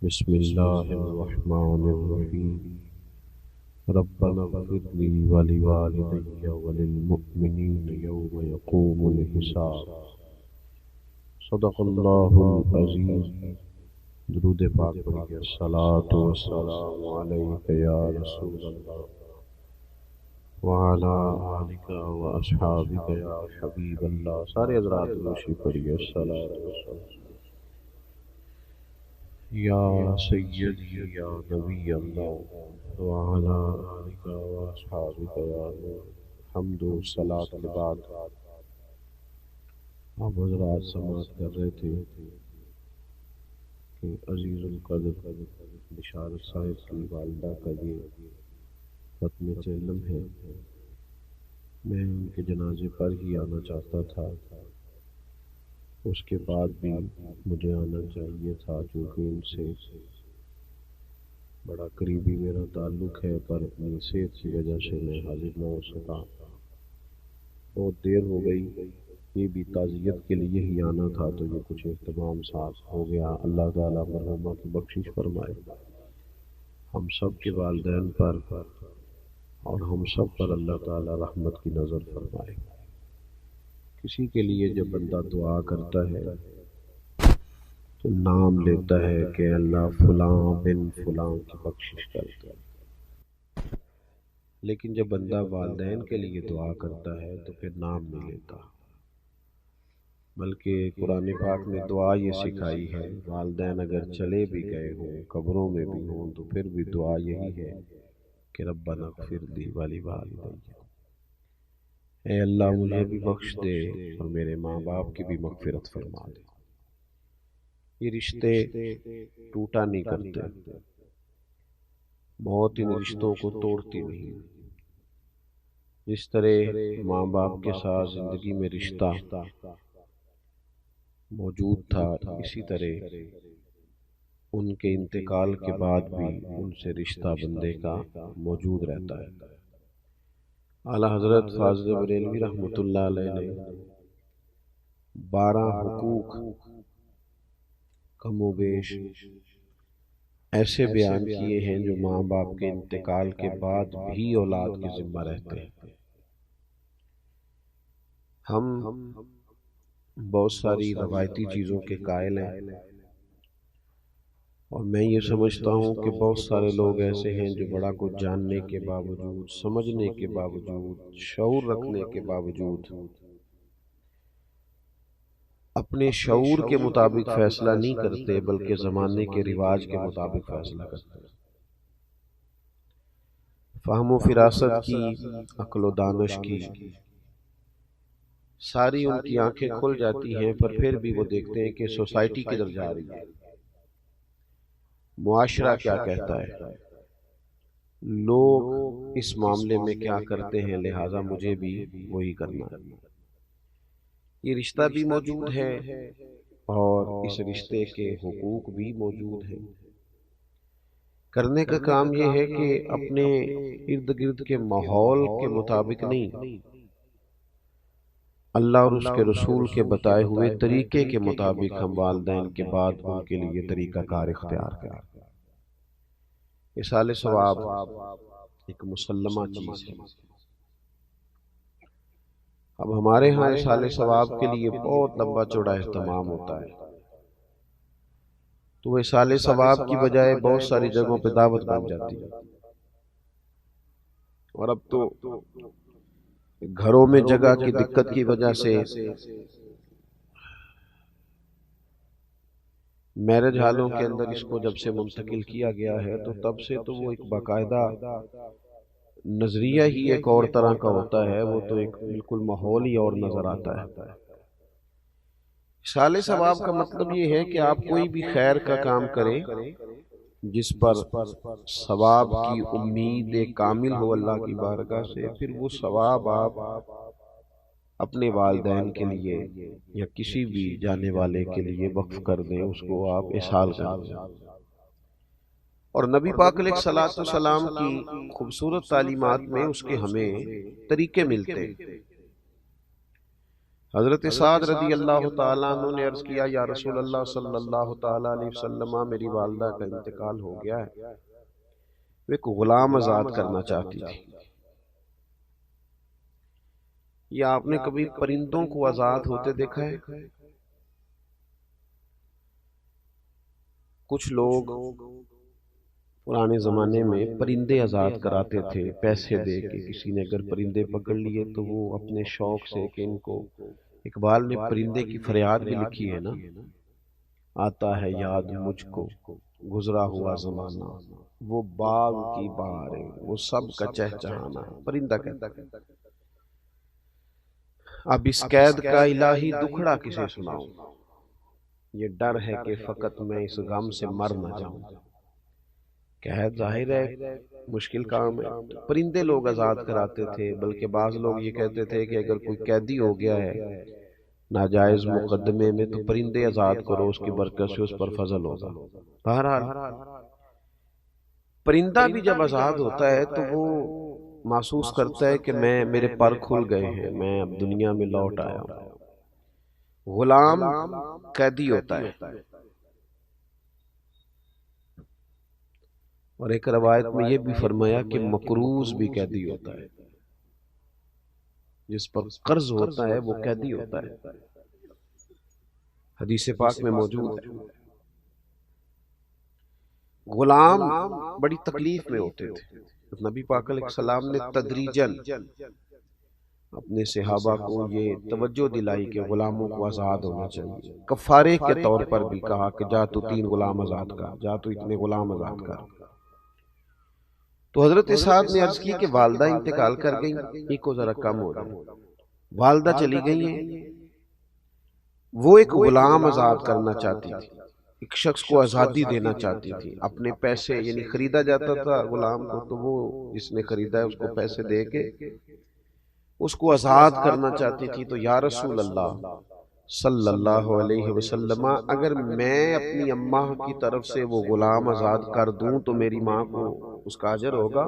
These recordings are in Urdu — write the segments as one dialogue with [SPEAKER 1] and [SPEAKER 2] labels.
[SPEAKER 1] بسم اللہ الرحمن الرحیم ربنا اغفر لی ولوالدی وللمؤمنین یوم یقوم الحساب۔ صدق اللہ العظیم۔ درود پاک پڑھیے۔ الصلاۃ والسلام علیک یا رسول اللہ وعلی آلک واصحابک یا حبیب اللہ۔ سارے حضرات روشی پڑھیے۔ الصلاۃ والسلام یا سیدی یا نبی اللہ وعلی آلک واصحابک یا نور۔ حمد و صلاۃ کے بعد آپ حضرات سماعت کر رہے تھے کہ عزیز القدر بشارت صاحب کی والدہ کا یہ ختم علم ہے۔ میں ان کے جنازے پر ہی آنا چاہتا تھا، اس کے بعد بھی مجھے آنا چاہیے تھا، چونکہ ان سے بڑا قریبی میرا تعلق ہے، پر اپنی صحت کی وجہ سے میں حاضر نہ ہو سکا۔ بہت دیر ہو گئی، یہ بھی تعزیت کے لیے ہی آنا تھا تو یہ کچھ اہتمام ساتھ ہو گیا۔ اللہ تعالیٰ مرحومہ کی بخشش فرمائے، ہم سب کے والدین پر اور ہم سب پر اللہ تعالیٰ رحمت کی نظر فرمائے۔ کسی کے لیے جب بندہ دعا کرتا ہے تو نام لیتا ہے کہ اللہ فلاں بن فلاں کی بخشش کرتا ہے، لیکن جب بندہ والدین کے لیے دعا کرتا ہے تو پھر نام نہیں لیتا، بلکہ قرآن پاک نے دعا یہ سکھائی ہے، والدین اگر چلے بھی گئے ہوں، قبروں میں بھی ہوں، تو پھر بھی دعا یہی ہے کہ ربنا اغفر لی ولوالدی، اے اللہ مجھے بھی بخش دے اور میرے ماں باپ کی بھی مغفرت فرما دے۔ یہ رشتے ٹوٹا نہیں کرتے، موت ان رشتوں کو توڑتی نہیں۔ جس طرح ماں باپ کے ساتھ زندگی میں رشتہ موجود تھا، اسی طرح ان کے انتقال کے بعد بھی ان سے رشتہ بندے کا موجود رہتا ہے۔ اعلیٰ حضرت فاضل بریلوی رحمۃ اللہ علیہ نے 12 حقوق کم و بیش ایسے بیان کیے ہیں جو ماں باپ کے انتقال کے بعد بھی اولاد کے ذمہ رہتے ہیں۔ ہم بہت ساری روایتی چیزوں کے قائل ہیں، اور میں یہ سمجھتا ہوں کہ بہت سارے لوگ ایسے ہیں جو بڑا کچھ جاننے کے باوجود، سمجھنے کے باوجود، شعور رکھنے کے باوجود اپنے شعور کے مطابق فیصلہ نہیں کرتے، بلکہ زمانے کے رواج کے مطابق فیصلہ کرتے ہیں۔ فہم و فراست کی، عقل و دانش کی ساری ان کی آنکھیں کھل جاتی ہیں، پر پھر بھی وہ دیکھتے ہیں کہ سوسائٹی کدھر جا رہی ہے، معاشرہ کیا کہتا ہے، لوگ اس معاملے میں کیا کرتے ہیں، لہٰذا مجھے بھی وہی کرنا ہے۔ یہ رشتہ بھی موجود ہے اور اس رشتے کے حقوق بھی موجود ہیں۔ کرنے کا کام یہ ہے کہ اپنے ارد گرد کے ماحول کے مطابق نہیں، اللہ اور اس کے رسول کے بتائے ہوئے طریقے کے مطابق ہم والدین کے بعد ان کے لیے طریقہ کار اختیار کریں۔ اصالِ ثواب ایک مسلمہ چیز ہے۔ اب ہمارے ہاں اصالِ ثواب کے لیے بہت لمبا چوڑا اہتمام ہوتا ہے، تو اصالِ ثواب کی بجائے بہت ساری جگہوں پہ دعوت بن جاتی ہے، اور اب تو گھروں میں جگہ کی دقت کی وجہ سے میرج ہالوں کے اندر اس کو جب سے منتقل کیا گیا ہے تو تب سے تو وہ ایک باقاعدہ نظریہ ہی ایک اور طرح کا ہوتا ہے، وہ تو ایک بالکل ماحول ہی اور نظر آتا ہے۔ اصالِ ثواب کا مطلب یہ ہے کہ آپ کوئی بھی خیر کا کام کریں جس پر ثواب کی امید کامل ہو اللہ کی بارگاہ سے، پھر وہ ثواب آپ اپنے والدین کے لیے یا کسی بھی جانے والے کے لیے وقف کر دیں، اس کو آپ احسال کر دیں۔ اور نبی پاک علیہ الصلوۃ والسلام کی خوبصورت تعلیمات میں اس کے ہمیں طریقے ملتے ہیں۔ حضرت سعد رضی اللہ تعالیٰ عنہ نے عرض کیا یا رسول اللہ صلی اللہ تعالیٰ علیہ وسلم، میری والدہ کا انتقال ہو گیا ہے، وہ ایک غلام آزاد کرنا چاہتی تھی۔ یا آپ نے کبھی پرندوں کو آزاد ہوتے دیکھا ہے؟ کچھ لوگ پرانے زمانے میں پرندے آزاد کراتے تھے پیسے دے کے۔ کسی نے اگر پرندے پکڑ لیے تو وہ اپنے شوق سے، کہ ان کو، اقبال نے پرندے کی فریاد بھی لکھی ہے نا، آتا ہے یاد مجھ کو گزرا ہوا زمانہ، وہ باغ کی بہاریں، وہ سب کا چہچہانا، پرندہ کہتا ہے۔ اب اس قید کا الہی دکھڑا کسے سناؤں، یہ ڈر ہے کہ فقط میں اس غم سے مر نہ جاؤں۔ قید ظاہر ہے مشکل کام ہے، پرندے لوگ آزاد کراتے تھے، بلکہ بعض لوگ یہ کہتے تھے کہ اگر کوئی قیدی ہو گیا ہے ناجائز مقدمے میں تو پرندے آزاد کرو، اس کی برکت سے اس پر فضل ہوگا۔ بہرحال پرندہ بھی جب آزاد ہوتا ہے تو وہ محسوس کرتا ہے کہ میرے پر کھل گئے ہیں، میں اب دنیا میں لوٹ آیا ہوں۔ غلام قیدی ہوتا ہے، اور ایک روایت میں یہ بھی فرمایا کہ مقروض بھی قیدی ہوتا ہے، جس پر قرض ہوتا ہے وہ قیدی ہوتا ہے، حدیث پاک میں موجود ہے۔ غلام بڑی تکلیف میں ہوتے تھے، نبی پاک علیہ السلام نے تدریجاً اپنے صحابہ کو یہ توجہ دلائی کہ غلاموں کو آزاد ہونا چاہیے، کفارے کے طور پر بھی کہا کہ جا تو 3 غلام آزاد کر، جا تو اتنے غلام آزاد کر۔ تو حضرت سعد نے عرض کی کہ والدہ انتقال کر گئی، ایک کو ذرا کم ہو جائے، والدہ چلی گئی ہیں، وہ ایک غلام آزاد کرنا چاہتی تھی، ایک شخص کو آزادی دینا چاہتی تھی، اپنے پیسے، یعنی خریدا جاتا تھا غلام کو، تو وہ جس نے خریدا ہے اس کو پیسے دے کے اس کو آزاد کرنا چاہتی تھی۔ تو یا رسول اللہ صلی اللہ علیہ وسلم، اگر میں اپنی اماں کی طرف سے وہ غلام آزاد کر دوں تو میری ماں کو اس کا اجر ہوگا؟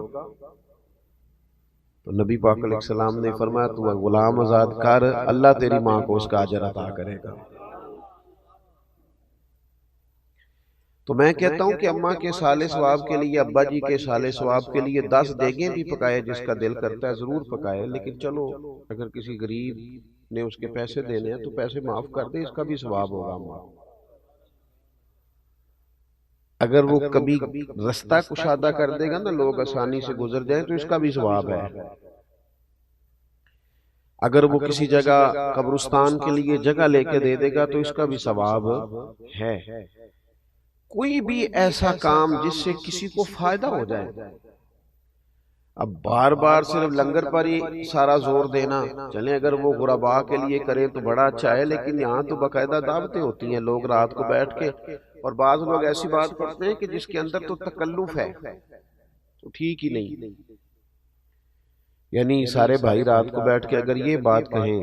[SPEAKER 1] تو نبی پاک علیہ السلام نے فرمایا تو غلام آزاد کر، اللہ تیری ماں کو اس کا اجر عطا کرے گا۔ تو میں کہتا ہوں کہ اماں کے سالِ ثواب کے لیے، ابا جی کے سالِ ثواب کے لیے 10 دیگیں بھی پکائے، جس کا دل کرتا ہے ضرور پکائے، لیکن چلو اگر کسی غریب نے اس کے پیسے دینے ہیں تو پیسے معاف کر دے، اس کا بھی ثواب ہوگا اماں۔ اگر وہ کبھی رستہ کشادہ کر دے گا نا، لوگ آسانی سے گزر جائیں، تو اس کا بھی ثواب ہے۔ اگر وہ کسی جگہ قبرستان کے لیے جگہ لے کے دے دے گا تو اس کا بھی ثواب ہے۔ کوئی بھی ایسا کام جس سے کسی کو فائدہ ہو جائے۔ اب بار بار صرف لنگر پر ہی سارا زور دینا، چلیں اگر وہ غرباء کے لیے کریں تو بڑا اچھا ہے، لیکن یہاں تو باقاعدہ دعوتیں ہوتی ہیں، لوگ رات کو بیٹھ کے، اور بعض لوگ ایسی بات کرتے ہیں کہ جس کے اندر تو تکلف ہے، تو ٹھیک ہی نہیں۔ یعنی سارے بھائی رات کو بیٹھ کے اگر یہ بات کہیں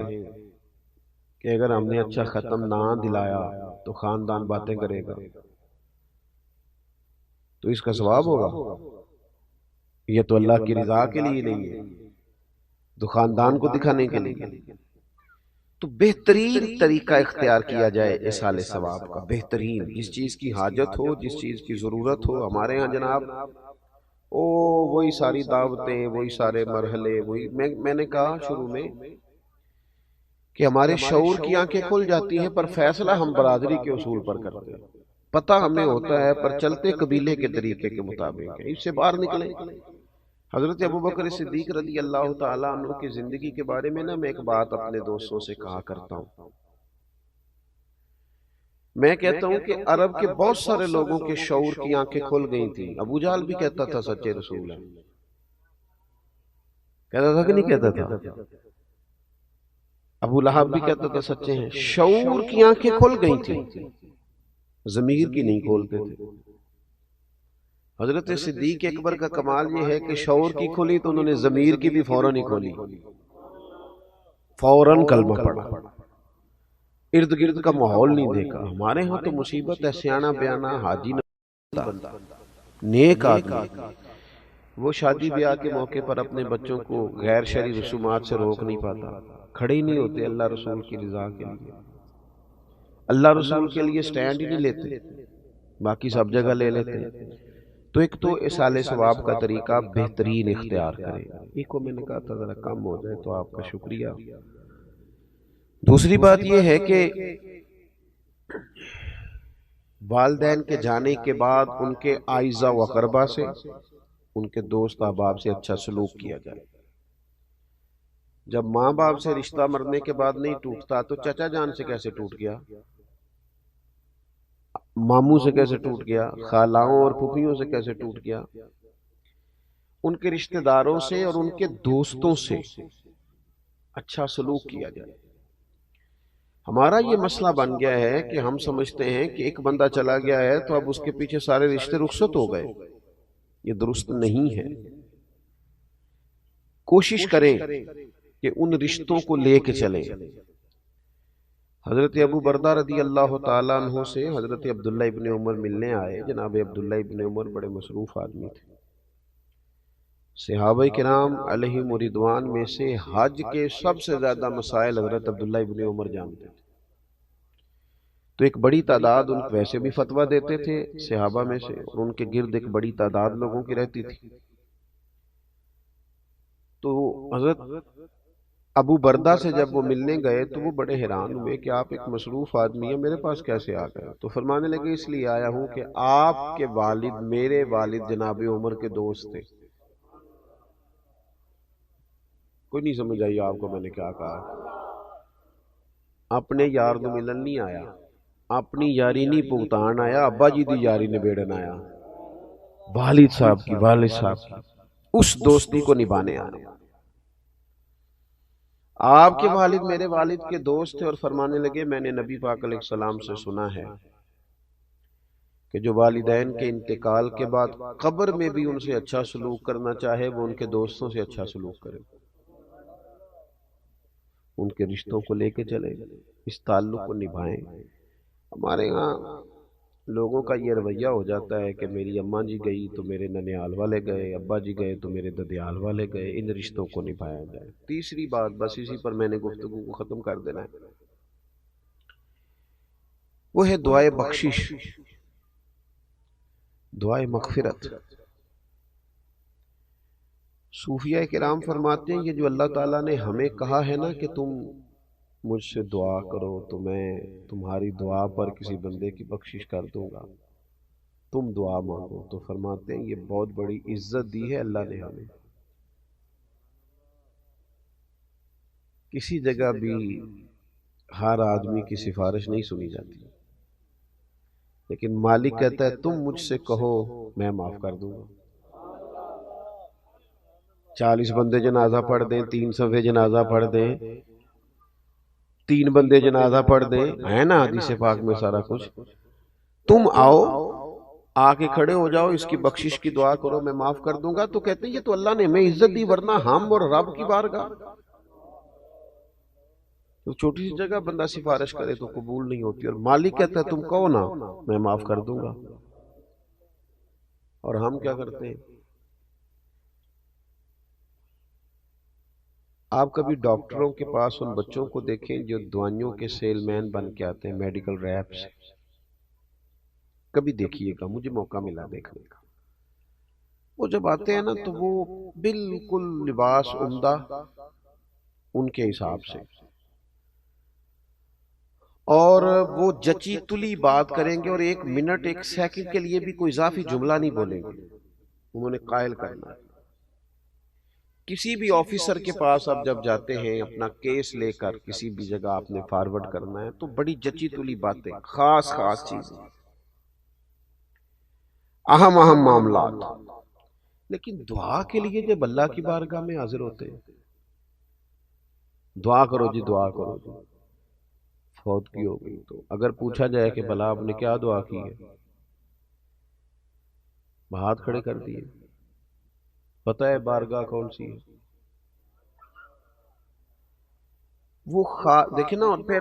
[SPEAKER 1] کہ اگر ہم نے اچھا ختم نہ دلایا تو خاندان باتیں کرے گا، تو اس کا ثواب ہوگا؟ یہ تو اللہ کی رضا کے لیے نہیں ہے، تو خاندان کو دکھانے کے لیے۔ تو بہترین طریقہ اختیار کیا جائے ایصال ثواب کا، بہترین، جس چیز کی حاجت ہو، جس چیز کی ضرورت ہو۔ ہمارے ہاں جناب وہی ساری دعوتیں، وہی سارے مرحلے، وہی میں نے کہا شروع میں کہ ہمارے شعور کی آنکھیں کھل جاتی ہیں، پر فیصلہ ہم برادری کے اصول پر کرتے ہیں، پتہ ہمیں ہوتا ہے پر چلتے قبیلے کے طریقے کے مطابق ہے، اس سے باہر نکلیں۔ حضرت ابوبکر صدیق رضی اللہ تعالیٰ عنہ کی زندگی کے بارے میں میں ایک بات اپنے دوستوں سے کہا کرتا ہوں۔ میں کہتا ہوں کہ عرب کے بہت سارے لوگوں کے شعور کی آنکھیں کھل گئی تھیں۔ ابو جہل بھی کہتا تھا سچے رسول ہے، کہتا تھا کہ نہیں کہتا تھا؟ ابو لہب بھی کہتا تھا سچے ہیں۔ شعور کی آنکھیں کھل گئی تھیں، ضمیر کی نہیں کھولتے تھے۔ حضرت صدیق اکبر کا کمال یہ ہے کہ شعور کی کھلی تو انہوں نے ضمیر کی بھی فوراً ہی کھولی، فوراً کلمہ پڑھا، ارد گرد کا ماحول نہیں دیکھا۔ ہمارے ہاں تو مصیبت ہے، سیاںا بیانا حاجی نہ بندہ، نیک آدمی وہ شادی بیاہ کے موقع پر اپنے بچوں کو غیر شرعی رسومات سے روک نہیں پاتا، کھڑے ہی نہیں ہوتے اللہ رسول کی رضا کے لیے، اللہ رسول کے لیے سٹینڈ ہی نہیں لیتے، باقی سب جگہ لے لیتے ہیں۔ تو ایک تو اصالِ ثواب کا طریقہ بہترین اختیار کریں، ایک کو میں نے کہا تھا ذرا کم ہو جائے تو آپ کا شکریہ۔ دوسری بات یہ ہے کہ والدین کے جانے کے بعد ان کے اعزا و اقربا سے، ان کے دوست احباب سے اچھا سلوک کیا جائے۔ جب ماں باپ سے رشتہ مرنے کے بعد نہیں ٹوٹتا تو چچا جان سے کیسے ٹوٹ گیا، ماموں سے کیسے ٹوٹ گیا، خالاؤں اور پھوپھیوں سے کیسے ٹوٹ گیا؟ ان کے رشتہ داروں سے اور ان کے دوستوں سے اچھا سلوک کیا جائے۔ ہمارا یہ مسئلہ بن گیا ہے کہ ہم سمجھتے ہیں کہ ایک بندہ چلا گیا ہے تو اب اس کے پیچھے سارے رشتے رخصت ہو گئے، یہ درست نہیں ہے۔ کوشش کریں کہ ان رشتوں کو لے کے چلیں۔ حضرت ابو بردہ رضی اللہ تعالیٰ عنہ سے حضرت عبداللہ ابن عمر ملنے آئے۔ جناب عبداللہ ابن عمر بڑے مصروف آدمی تھے، صحابہ کرام علیہم رضوان میں سے حج کے سب سے زیادہ مسائل حضرت عبداللہ ابن عمر جانتے تھے، تو ایک بڑی تعداد ان ویسے بھی فتویٰ دیتے تھے صحابہ میں سے، اور ان کے گرد ایک بڑی تعداد لوگوں کی رہتی تھی۔ تو حضرت ابو بردہ سے جب وہ ملنے گئے تو وہ بڑے حیران ہوئے کہ آپ ایک مصروف آدمی ہیں، میرے پاس کیسے آ گئے؟ تو فرمانے لگے اس لیے آیا ہوں کہ آپ کے والد میرے والد جناب عمر کے دوست تھے۔ کوئی نہیں سمجھ آئی آپ کو میں نے کیا کہا؟ اپنے یار دو ملن نہیں آیا، اپنی یاری نہیں پگتان آیا، ابا جی دی یاری نبیڑن آیا، والد صاحب کی اس دوستی کو نبھانے آیا۔ آپ کے والد میرے والد کے دوست تھے، اور فرمانے لگے میں نے نبی پاک علیہ السلام سے سنا ہے کہ جو والدین کے انتقال کے بعد قبر میں بھی ان سے اچھا سلوک کرنا چاہے وہ ان کے دوستوں سے اچھا سلوک کرے، ان کے رشتوں کو لے کے چلے، اس تعلق کو نبھائیں۔ ہمارے ہاں لوگوں کا یہ رویہ ہو جاتا ہے کہ میری اماں جی گئی تو میرے ننیال والے گئے، ابا جی گئے تو میرے ددیال والے گئے، ان رشتوں کو نبھایا جائے۔ تیسری بات، بس اسی پر میں نے گفتگو کو ختم کر دینا ہے، وہ ہے دعائے بخشش، دعائے مغفرت۔ صوفیہ کرام فرماتے ہیں یہ جو اللہ تعالیٰ نے ہمیں کہا ہے نا کہ تم مجھ سے دعا کرو تو میں تمہاری دعا پر کسی بندے کی بخشش کر دوں گا، تم دعا مانگو، تو فرماتے ہیں یہ بہت بڑی عزت دی ہے اللہ نے ہمیں۔ کسی جگہ بھی ہر آدمی کی سفارش نہیں سنی جاتی، لیکن مالک کہتا ہے تم مجھ سے کہو میں معاف کر دوں گا۔ 40 بندے جنازہ پڑھ دیں، 3 صفحے جنازہ پڑھ دیں، 3 بندے جنازہ پڑھ دیں، ہے نا حدیث پاک میں سارا کچھ، تم آؤ آ کے کھڑے ہو جاؤ، اس کی بخشش کی دعا کرو میں معاف کر دوں گا، تو کہتے ہیں یہ تو اللہ نے ہمیں عزت دی، ورنہ ہم اور رب کی بارگاہ تو چھوٹی سی جگہ بندہ سفارش کرے تو قبول نہیں ہوتی، اور مالک کہتا ہے تم کہو نا میں معاف کر دوں گا۔ اور ہم کیا کرتے ہیں؟ آپ کبھی ڈاکٹروں کے پاس ان بچوں کو دیکھیں جو دوائیوں کے سیل مین بن کے آتے ہیں، میڈیکل ریپس، کبھی دیکھیے گا، مجھے موقع ملا دیکھنے کا۔ وہ جب آتے ہیں نا تو وہ بالکل لباس عمدہ ان کے حساب سے، اور وہ جچی تلی بات کریں گے، اور 1 منٹ 1 سیکنڈ کے لیے بھی کوئی اضافی جملہ نہیں بولیں گے، انہوں نے قائل کرنا ہے۔ کسی بھی آفیسر کے پاس آپ جب جاتے ہیں اپنا کیس لے کر، کسی بھی جگہ آپ نے فارورڈ کرنا ہے تو بڑی جچی تلی باتیں، خاص چیزیں، اہم معاملات، لیکن دعا کے لیے جب اللہ کی بارگاہ میں حاضر ہوتے ہیں، دعا کرو جی، دعا کرو جی، فوت کی ہو گئی تو اگر پوچھا جائے کہ بھلا آپ نے کیا دعا کی ہے، ہاتھ کھڑے کر دیے، پتہ ہے بارگاہ کون سی ہے وہ دیکھیں نا۔ اور پھر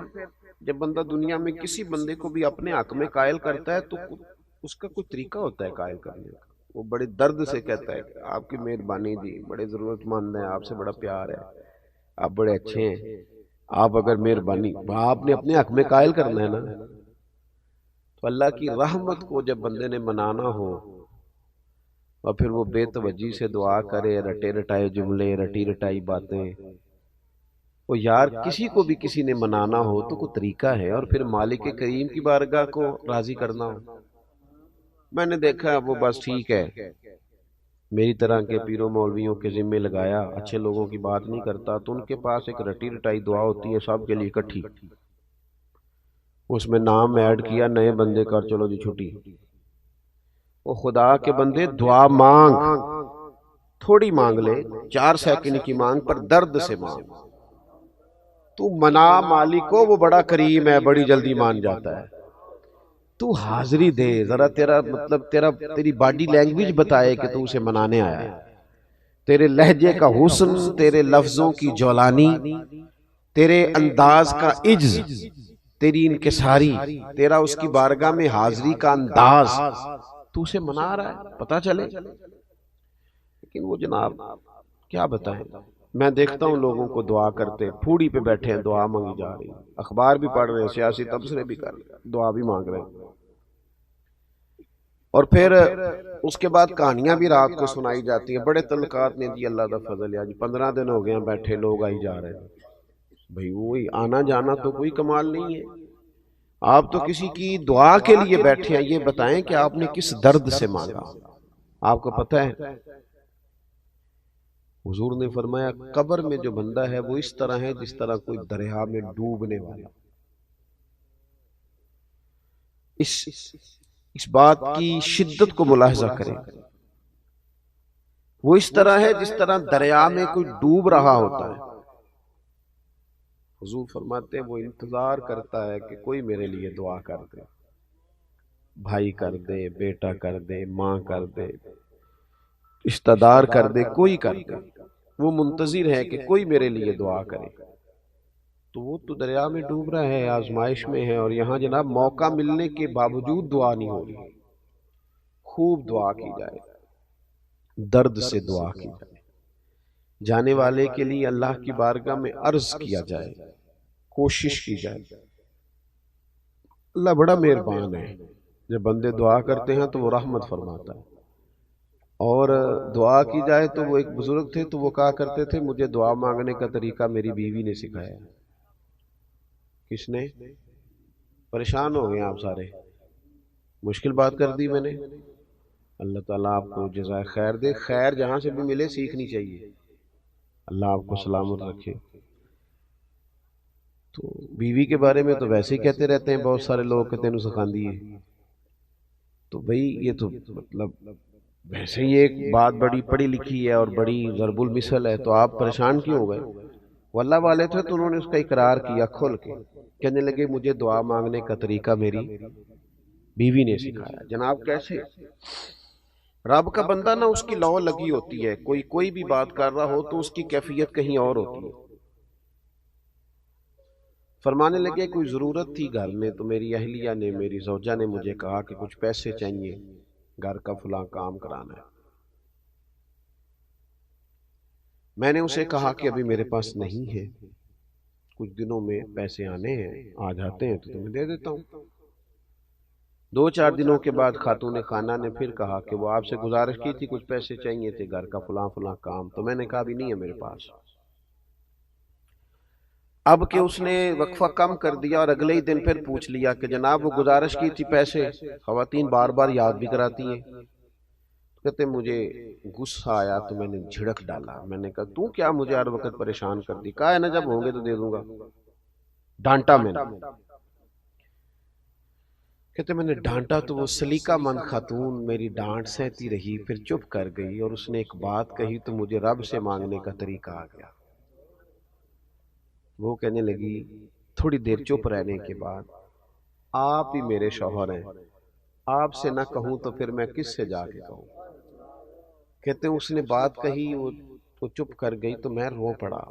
[SPEAKER 1] جب بندہ دنیا میں کسی بندے کو بھی اپنے حق میں قائل کرتا ہے تو اس کا کوئی طریقہ ہوتا ہے قائل کرنے کا، وہ بڑے درد سے کہتا ہے کہ آپ کی مہربانی جی، بڑے ضرورت مند ہیں، آپ سے بڑا پیار ہے، آپ بڑے اچھے ہیں، آپ اگر مہربانی آپ نے اپنے حق میں قائل کرنا ہے نا، تو اللہ کی رحمت کو جب بندے نے منانا ہو اور پھر وہ بے توجہی سے دعا کرے، رٹے رٹائے جملے، رٹی رٹائی باتیں، وہ یار کسی کو بھی کسی نے منانا ہو تو کوئی طریقہ ہے، اور پھر مالک کریم کی بارگاہ کو راضی کرنا ہو۔ میں نے دیکھا وہ بس ٹھیک ہے، میری طرح کے پیروں مولویوں کے ذمے لگایا، اچھے لوگوں کی بات نہیں کرتا، تو ان کے پاس ایک رٹی رٹائی دعا ہوتی ہے سب کے لیے اکٹھی، اس میں نام ایڈ کیا، نئے بندے کر، چلو جی چھٹی۔ وہ خدا کے بندے دعا مانگ، تھوڑی مانگ لے، 4 سیکنڈ کی مانگ پر درد سے مانگ، تو منا مالک کو، وہ بڑا کریم ہے، بڑی جلدی مان جاتا ہے۔ تو حاضری دے ذرا، تیرا مطلب تیری باڈی لینگویج بتائے کہ تو اسے منانے آیا ہے، تیرے لہجے کا حسن، تیرے لفظوں کی جولانی، تیرے انداز کا عجز، تیری انکساری، تیرا اس کی بارگاہ میں حاضری کا انداز، تو اسے منا رہا ہے، پتہ چلے۔ لیکن وہ جناب کیا بتائیں، میں دیکھتا ہوں لوگوں کو دعا کرتے، پھوڑی پہ بیٹھے ہیں، دعا مانگی جا رہی، اخبار بھی پڑھ رہے ہیں، سیاسی تبصرے بھی کر رہے ہیں، دعا بھی مانگ رہے ہیں، اور پھر اس کے بعد کہانیاں بھی رات کو سنائی جاتی ہیں، بڑے تعلقات نے جی، اللہ کا فضل ہے، آج 15 دن ہو گئے ہیں بیٹھے، لوگ آئی جا رہے ہیں۔ بھئی وہی آنا جانا تو کوئی کمال نہیں ہے، آپ تو کسی کی دعا کے لیے بیٹھے ہیں، یہ بتائیں کہ آپ نے کس درد سے مانگا۔ آپ کو پتہ ہے حضور نے فرمایا قبر میں جو بندہ ہے وہ اس طرح ہے جس طرح کوئی دریا میں ڈوبنے والا۔ اس بات کی شدت کو ملاحظہ کریں، وہ اس طرح ہے جس طرح دریا میں کوئی ڈوب رہا ہوتا ہے۔ حضور فرماتے ہیں وہ انتظار کرتا ہے کہ کوئی میرے لیے دعا کر دے، بھائی کر دے، بیٹا کر دے، ماں کر دے، رشتہ دار کر دے، کوئی کر دے، وہ منتظر ہے کہ کوئی میرے لیے دعا کرے۔ تو وہ تو دریا میں ڈوب رہا ہے، آزمائش میں ہے، اور یہاں جناب موقع ملنے کے باوجود دعا نہیں ہو رہی۔ خوب دعا کی جائے، درد سے دعا کی جائے، جانے والے کے لیے اللہ کی بارگاہ میں عرض کیا جائے، کوشش کی جائے۔ اللہ بڑا مہربان ہے، جب بندے دعا کرتے ہیں تو وہ رحمت فرماتا ہے، اور دعا کی جائے تو وہ ایک بزرگ تھے تو وہ کہا کرتے تھے مجھے دعا مانگنے کا طریقہ میری بیوی نے سکھایا۔ کس نے؟ پریشان ہو گئے آپ سارے، مشکل بات کر دی میں نے۔ اللہ تعالیٰ آپ کو جزائے خیر دے، خیر جہاں سے بھی ملے سیکھنی چاہیے، اللہ آپ کو سلامت رکھے۔ تو بیوی کے بارے میں تو ویسے ہی کہتے رہتے ہیں بہت سارے لوگ کہ تینوں سکھاندی ہے، تو بھئی یہ تو مطلب ویسے ہی ایک بات بڑی پڑھی لکھی ہے اور بڑی ضرب المثل ہے، تو آپ پریشان کیوں ہو گئے؟ واللہ والے تھے تو انہوں نے اس کا اقرار کیا کھول کے، کہنے لگے مجھے دعا مانگنے کا طریقہ میری بیوی نے سکھایا۔ جناب کیسے؟ رب کا بندہ نا، اس کی لو لگی ہوتی ہے، کوئی بھی بات کر رہا ہو تو اس کی کیفیت کہیں اور ہوتی ہے۔ فرمانے لگے کوئی ضرورت تھی گھر میں، تو میری اہلیہ نے، میری زوجہ نے مجھے کہا کہ کچھ پیسے چاہیے، گھر کا فلاں کام کرانا ہے۔ میں نے اسے کہا کہ ابھی میرے پاس نہیں ہے، کچھ دنوں میں پیسے آنے ہیں، آ جاتے ہیں تو تمہیں دے دیتا ہوں۔ 2-4 دنوں کے بعد خاتون خانہ نے پھر کہا کہ وہ آپ سے گزارش کی تھی، کچھ پیسے چاہیے تھے، گھر کا فلاں فلاں کام، تو میں نے کہا بھی نہیں ہے میرے پاس۔ اب کہ اس نے وقفہ کم کر دیا اور اگلے ہی دن پھر پوچھ لیا کہ جناب وہ گزارش کی تھی پیسے، خواتین بار بار یاد بھی کراتی ہیں۔ کہتے مجھے غصہ آیا تو میں نے جھڑک ڈالا، میں نے کہا تو کیا مجھے ہر وقت پریشان کر دی، کہا ہے نا جب ہوں گے تو دے دوں گا، ڈانٹا میں نے۔ کہتے میں نے ڈانٹا تو وہ سلیقہ مند خاتون میری ڈانٹ سہتی رہی، پھر چپ کر گئی، اور اس نے ایک بات کہی تو مجھے رب سے مانگنے کا طریقہ آ گیا۔ وہ کہنے لگی تھوڑی دیر چپ رہنے کے بعد آپ ہی میرے شوہر ہیں، آپ سے نہ کہوں تو پھر میں کس سے جا کے کہوں۔ کہتے ہیں اس نے بات کہی، وہ چپ کر گئی تو میں رو پڑا۔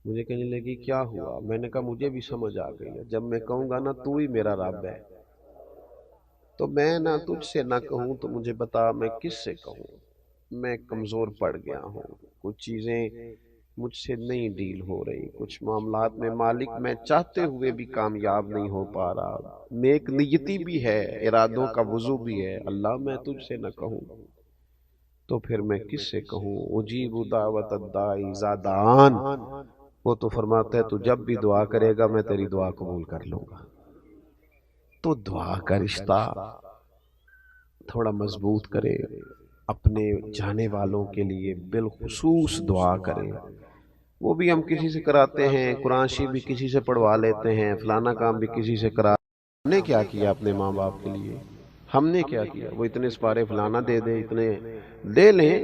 [SPEAKER 1] مجھے کہنے لگی کیا ہوا؟ میں نے کہا مجھے بھی سمجھ آ گئی ہے، جب میں کہوں گا نا تو ہی میرا رب ہے، تو میں نہ تجھ سے نہ کہوں تو مجھے بتا میں کس سے کہوں، میں کمزور پڑ گیا ہوں، کچھ چیزیں مجھ سے نہیں ڈیل ہو رہی، کچھ معاملات میں مالک میں چاہتے ہوئے بھی کامیاب نہیں ہو پا رہا، نیک نیتی بھی ہے، ارادوں کا وضو بھی ہے، اللہ میں تجھ سے نہ کہوں تو پھر میں کس سے کہوں، اجیب دعوت الداعی اذا دعان، وہ تو فرماتا ہے تو جب بھی دعا کرے گا میں تیری دعا قبول کر لوں گا۔ تو دعا کا رشتہ تھوڑا مضبوط کرے، اپنے جانے والوں کے لیے بالخصوص دعا کرے۔ وہ بھی ہم کسی سے کراتے ہیں، قرآن شریف بھی کسی سے پڑھوا لیتے ہیں، فلانا کام بھی کسی سے کرا۔ ہم نے کیا کیا اپنے ماں باپ کے لیے؟ ہم نے کیا کیا؟ وہ اتنے سپارے فلانا دے دے، اتنے دے لیں،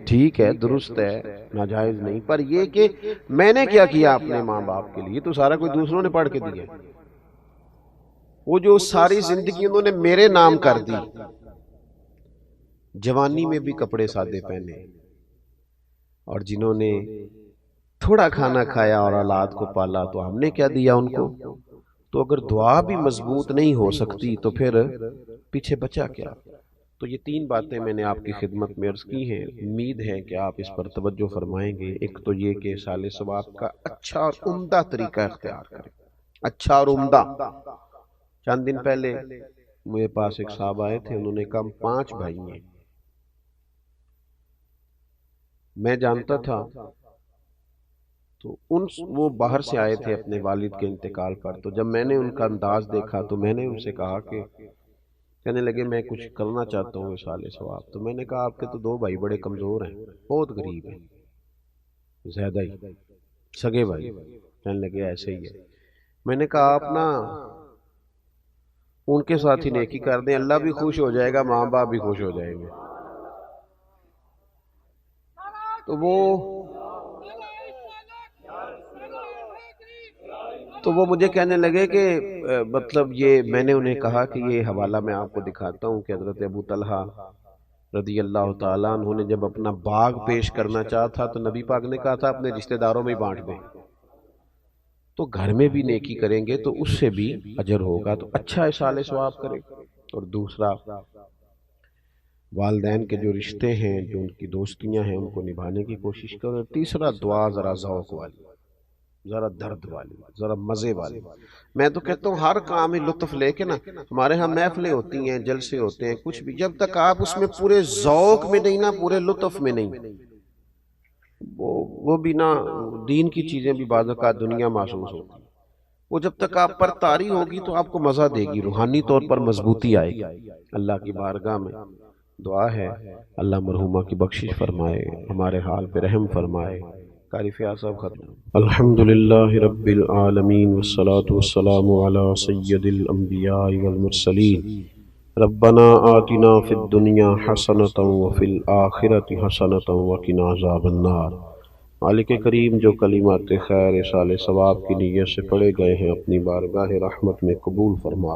[SPEAKER 1] ٹھیک ہے، درست ہے، ناجائز نہیں، پر یہ کہ میں نے کیا کیا اپنے ماں باپ کے لیے تو سارا کوئی دوسروں نے پڑھ کے دیا۔ وہ جو ساری زندگی انہوں نے میرے نام کر دی، جوانی میں بھی کپڑے سادے پہنے، اور جنہوں نے تھوڑا کھانا کھایا اور اولاد کو پالا تو ہم نے کیا دیا ان کو؟ تو اگر دعا بھی مضبوط نہیں ہو سکتی تو پھر پیچھے بچا کیا؟ تو یہ تین باتیں میں نے آپ کی خدمت میں عرض کی ہیں، امید ہے کہ آپ اس پر توجہ فرمائیں گے۔ ایک تو یہ کہ سال ثواب کا اچھا اور عمدہ طریقہ اختیار کریں، اچھا اور عمدہ۔ چند دن پہلے میرے پاس ایک صاحب آئے تھے، انہوں نے کہا 5 بھائی ہیں، میں جانتا تھا تو وہ باہر سے آئے تھے اپنے والد کے انتقال پر، تو جب میں نے ان کا انداز دیکھا تو میں نے ان سے کہا کہ کہنے لگے میں کچھ کرنا چاہتا ہوں وصال ثواب۔ تو میں نے کہا آپ کے تو 2 بھائی بڑے کمزور ہیں، بہت غریب ہیں، زیادہ ہی سگے بھائی۔ کہنے لگے ایسے ہی ہے۔ میں نے کہا آپ نا ان کے ساتھ ہی نیکی کر دیں، اللہ بھی خوش ہو جائے گا، ماں باپ بھی خوش ہو جائیں گے۔ تو وہ مجھے کہنے لگے کہ مطلب یہ میں نے انہیں کہا کہ یہ حوالہ میں آپ کو دکھاتا ہوں کہ حضرت ابو طلحہ رضی اللہ تعالیٰ عنہ نے جب اپنا باغ پیش کرنا چاہا تھا تو نبی پاک نے کہا تھا اپنے رشتہ داروں میں ہی بانٹ دیں۔ تو گھر میں بھی نیکی کریں گے تو اس سے بھی اجر ہوگا، تو اچھا اصال ثواب کریں۔ اور دوسرا والدین کے جو رشتے ہیں، جو ان کی دوستیاں ہیں، ان کو نبھانے کی کوشش کرو۔ تیسرا دعا ذرا ذوق والی، ذرا درد والی، ذرا مزے والی۔ میں تو کہتا ہوں ہر کام میں لطف لے کے نا، ہمارے ہاں محفلیں ہوتی ہیں، جلسے ہوتے ہیں، کچھ بھی، جب تک آپ اس میں پورے ذوق میں نہیں نا، پورے لطف میں نہیں، وہ بھی نا دین کی چیزیں بھی بعض اوقات دنیا محسوس ہوتی، وہ جب تک آپ پر طاری ہوگی تو آپ کو مزہ دے گی، روحانی طور پر مضبوطی آئے گی۔ اللہ کی بارگاہ میں دعا ہے اللہ مرحومہ کی بخشش فرمائے، ہمارے حال پہ رحم فرمائے۔ قاری فیاض صاحب ختم۔ الحمدللہ رب العالمین والصلاة والسلام علی سید الانبیاء والمرسلین۔ ربنا آتنا فی الدنیا حسنۃ وفی الآخرۃ حسنۃ وقنا عذاب النار۔ مالک کریم جو کلمات خیر اصال ثواب کی نیت سے پڑھے گئے ہیں اپنی بارگاہ رحمت میں قبول فرما۔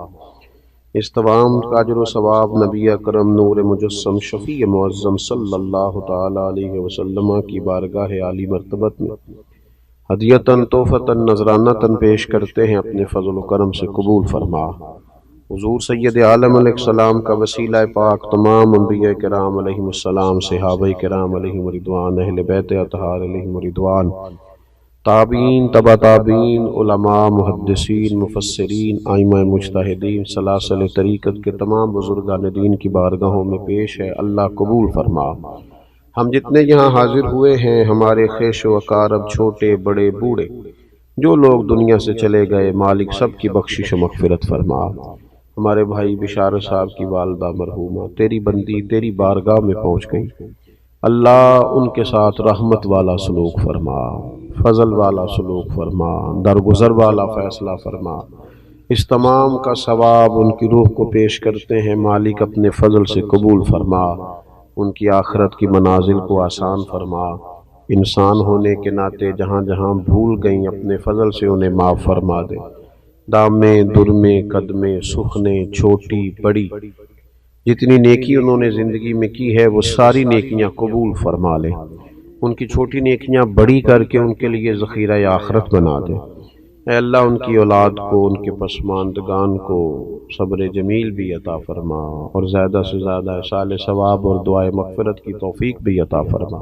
[SPEAKER 1] اس تمام کا اجر و ثواب نبی اکرم نور مجسم شفیع معظم صلی اللہ تعالی علیہ وسلم کی بارگاہ عالی مرتبت میں ہدیتاً تحفتاً نذرانتاً پیش کرتے ہیں، اپنے فضل و کرم سے قبول فرما۔ حضور سید عالم علیہ السلام کا وسیلہ پاک تمام انبیاء کرام علیہم السلام، صحابہ کرام علیہم رضوان، اہل بیت اطہار علیہم رضوان، تابعین، تبع تابعین، علماء، محدثین، مفسرین، ائمہ مجتہدین، سلاسل طریقت کے تمام بزرگان دین کی بارگاہوں میں پیش ہے، اللہ قبول فرما۔ ہم جتنے یہاں حاضر ہوئے ہیں، ہمارے خیش و اقارب، چھوٹے بڑے بوڑھے، جو لوگ دنیا سے چلے گئے، مالک سب کی بخشش و مغفرت فرما۔ ہمارے بھائی بشارت صاحب کی والدہ مرحومہ تیری بندی تیری بارگاہ میں پہنچ گئی، اللہ ان کے ساتھ رحمت والا سلوک فرما، فضل والا سلوک فرما، درگزر والا فیصلہ فرما۔ اس تمام کا ثواب ان کی روح کو پیش کرتے ہیں، مالک اپنے فضل سے قبول فرما، ان کی آخرت کی منازل کو آسان فرما۔ انسان ہونے کے ناطے جہاں جہاں بھول گئیں اپنے فضل سے انہیں معاف فرما دے۔ دامیں درمیں قدمیں سخنیں چھوٹی بڑی جتنی نیکی انہوں نے زندگی میں کی ہے وہ ساری نیکیاں قبول فرما لے، ان کی چھوٹی نیکیاں بڑی کر کے ان کے لیے ذخیرہ آخرت بنا دے۔ اے اللہ ان کی اولاد کو، ان کے پسماندگان کو صبر جمیل بھی عطا فرما، اور زیادہ سے زیادہ احصال ثواب اور دعائے مغفرت کی توفیق بھی عطا فرما۔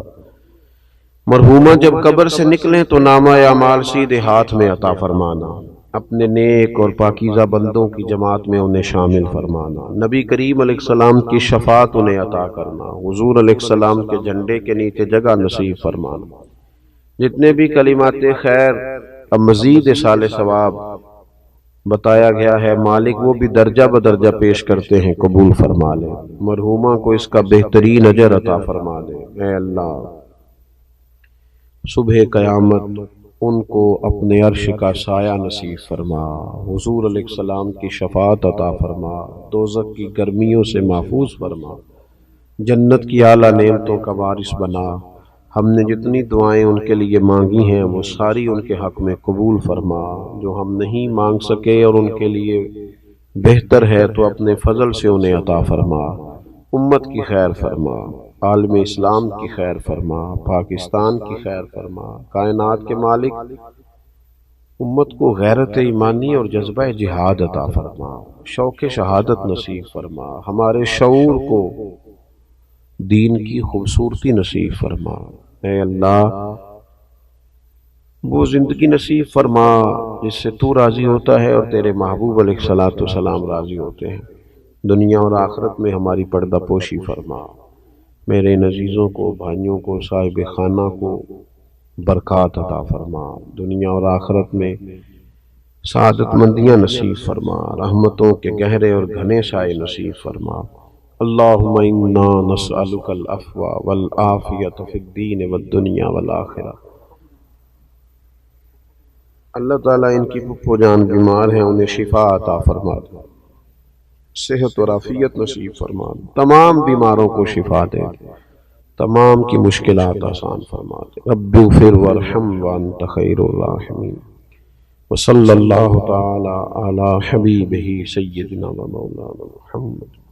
[SPEAKER 1] مرحومہ جب قبر سے نکلیں تو نامہ اعمال سیدھے ہاتھ میں عطا فرمانا، اپنے نیک اور پاکیزہ بندوں کی جماعت میں انہیں شامل فرمانا، نبی کریم علیہ السلام کی شفاعت انہیں عطا کرنا، حضور علیہ السلام کے جھنڈے کے نیچے جگہ نصیب فرمانا۔ جتنے بھی کلمات خیر اب مزید احصال ثواب بتایا گیا ہے، مالک وہ بھی درجہ بدرجہ پیش کرتے ہیں، قبول فرما لے، مرحومہ کو اس کا بہترین اجر عطا فرما دے۔ اے اللہ صبح قیامت ان کو اپنے عرش کا سایہ نصیب فرما، حضور علیہ السلام کی شفاعت عطا فرما، دوزخ کی گرمیوں سے محفوظ فرما، جنت کی اعلیٰ نعمتوں کا وارث بنا۔ ہم نے جتنی دعائیں ان کے لیے مانگی ہیں وہ ساری ان کے حق میں قبول فرما، جو ہم نہیں مانگ سکے اور ان کے لیے بہتر ہے تو اپنے فضل سے انہیں عطا فرما۔ امت کی خیر فرما، عالم اسلام کی خیر فرما، پاکستان کی خیر فرما، کائنات کے مالک امت کو غیرت ایمانی اور جذبہ جہاد عطا فرما، شوق شہادت نصیب فرما، ہمارے شعور کو دین کی خوبصورتی نصیب فرما۔ اے اللہ وہ زندگی نصیب فرما جس سے تو راضی ہوتا ہے اور تیرے محبوب علیہ الصلوۃ والسلام راضی ہوتے ہیں، دنیا اور آخرت میں ہماری پردہ پوشی فرما، میرے عزیزوں کو، بھائیوں کو، صاحب خانہ کو برکات عطا فرما، دنیا اور آخرت میں سعادت مندیاں نصیب فرما، رحمتوں کے گہرے اور گھنے سائے نصیب فرما۔ اللہم انا نسألک العفو والعافیۃ فی الدین والدنیا والآخرہ۔ اللہ تعالیٰ ان کی پھپھو جان بیمار ہیں، انہیں شفا عطا فرما دے، صحت اور عافیت نصیب فرما دے، تمام بیماروں کو شفا دے، تمام کی مشکلات آسان فرما دے۔ رب اغفر وارحم وانت خیر الراحمین، وصلی اللہ تعالی علی حبیبہ سیدنا و مولانا محمد۔